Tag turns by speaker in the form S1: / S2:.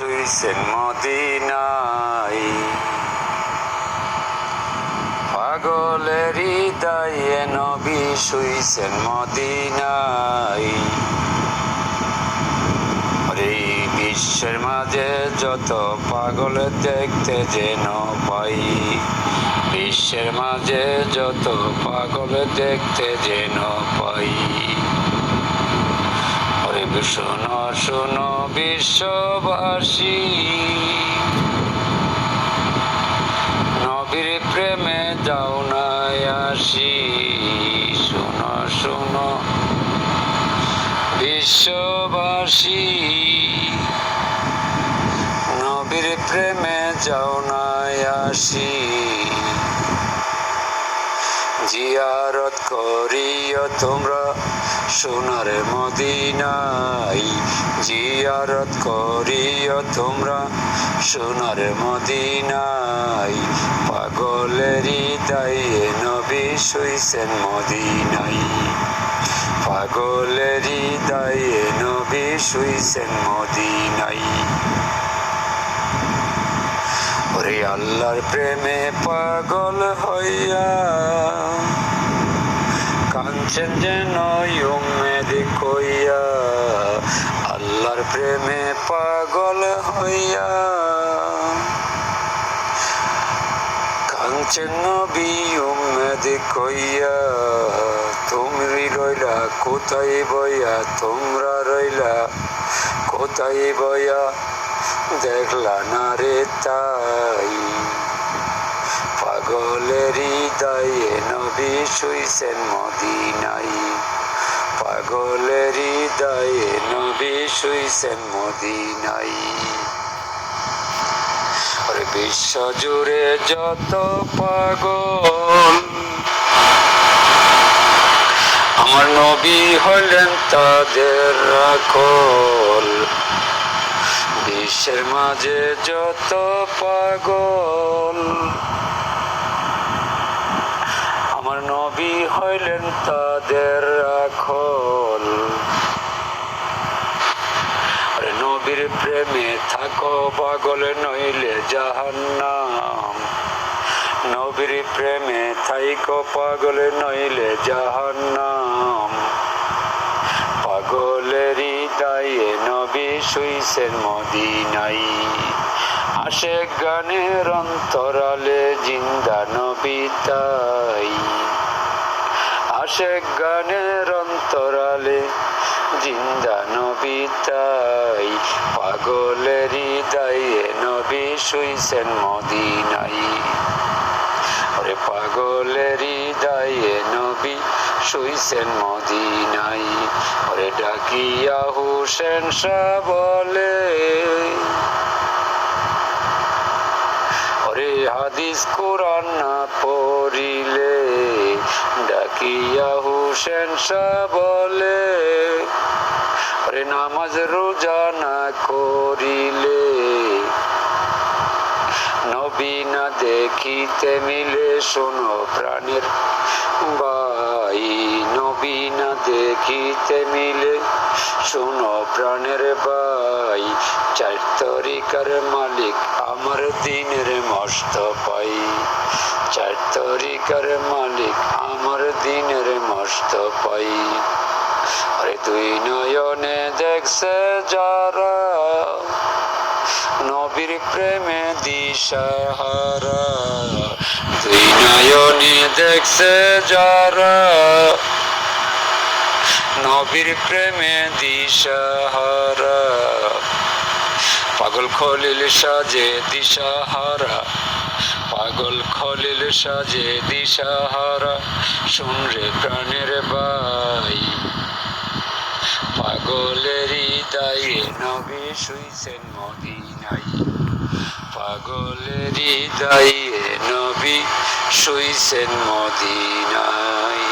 S1: শুইছেন মদিনায়, পাগলের হৃদয়ে নবী শুইছেন মদিনায়। এই বিশ্বের মাঝে যত পাগল দেখতে যেন পাই, বিশ্বের মাঝে যত পাগল দেখতে যেন পাই। শোনো শোনো বিশ্ববাসী, নবীর প্রেমে যাও না আসি। শোনো শোনো বিশ্ববাসী, নবীর প্রেমে যাও না আসি। জিয়ারত করিও তোমরা সোনার মদিনায়, জিয়ারত করিও তোমরা সোনার মদিনায়। পাগলের হৃদয়ে নবী শুইছেন মদিনায়, পাগলের হৃদয়ে নবী শুইছেন মদিনায়। ওরে আল্লাহর প্রেমে পাগল হইয়া কাঁদছেন যেন উম্মেদ কইয়া, আল্লাহর প্রেমে পাগল হইয়া কাঁদছেন নবী উম্মেদ কইয়া। তুমি রইলা কোথায় বইয়া, তোমরা রইলা কোথায় বইয়া, দেখলা না রে তাই। পাগলের হৃদয়ে নবী শুইছেন মদিনায়, পাগলের হৃদয়ে নবী শুইছেন মদিনায়। আরে বিশ্ব জুড়ে যত পাগল, আমার নবী হলেন তাদের রাখল। বিশ্বের মাঝে যত পাগল, আমার নবী হইলেন তাদের রাখল। আরে নবীর প্রেমে থাকো পাগল নইলে জাহান্নাম, নবীর প্রেমে থাইকো পাগল নইলে জাহান্নাম। পাগলের হৃদয়ে নবী শুইছেন মদিনায়, আশেক গানের অন্তরালে জিন্দা নবী তাই, আশেক গানের অন্তরালে জিন্দা নবী তাই। পাগলের হৃদয়ে নবী শুইছেন মদিনায়, ওরে পাগলের হৃদয়ে নবী শুইছেন মদিনায়। ওরে ডাকিয়া হুসেন শাহ বলে, ওরে হাদিস কোরআন না পড়িলে, ডাকিয়া হুসেন শাহ বলে, ওরে নামাজ রোজা না করিলে, নবী না দেখিতে মিলে। শোনো প্রাণের ভাই, নবী না দেখিতে মিলে, শোনো প্রাণের ভাই। চার তরিকার মালিক আমার দিনের মস্ত পাই, চার তরিকার মালিক আমার দিনের মস্ত পাই। আরে দুই নয়নে দেখছে যারা নবীর প্রেমে দিশাহারা, দুই নয়নে দেখছে যারা নবীর প্রেমে দিশাহারা। পাগল খলিল সাজে দিশাহারা, পাগল খলিল সাজে দিশাহারা। শুন রে প্রাণের ভাই, পাগলের হৃদয়ে নবী শুইছেন মদিনায়, পাগলের হৃদয়ে নবী শুইছেন মদিনায়।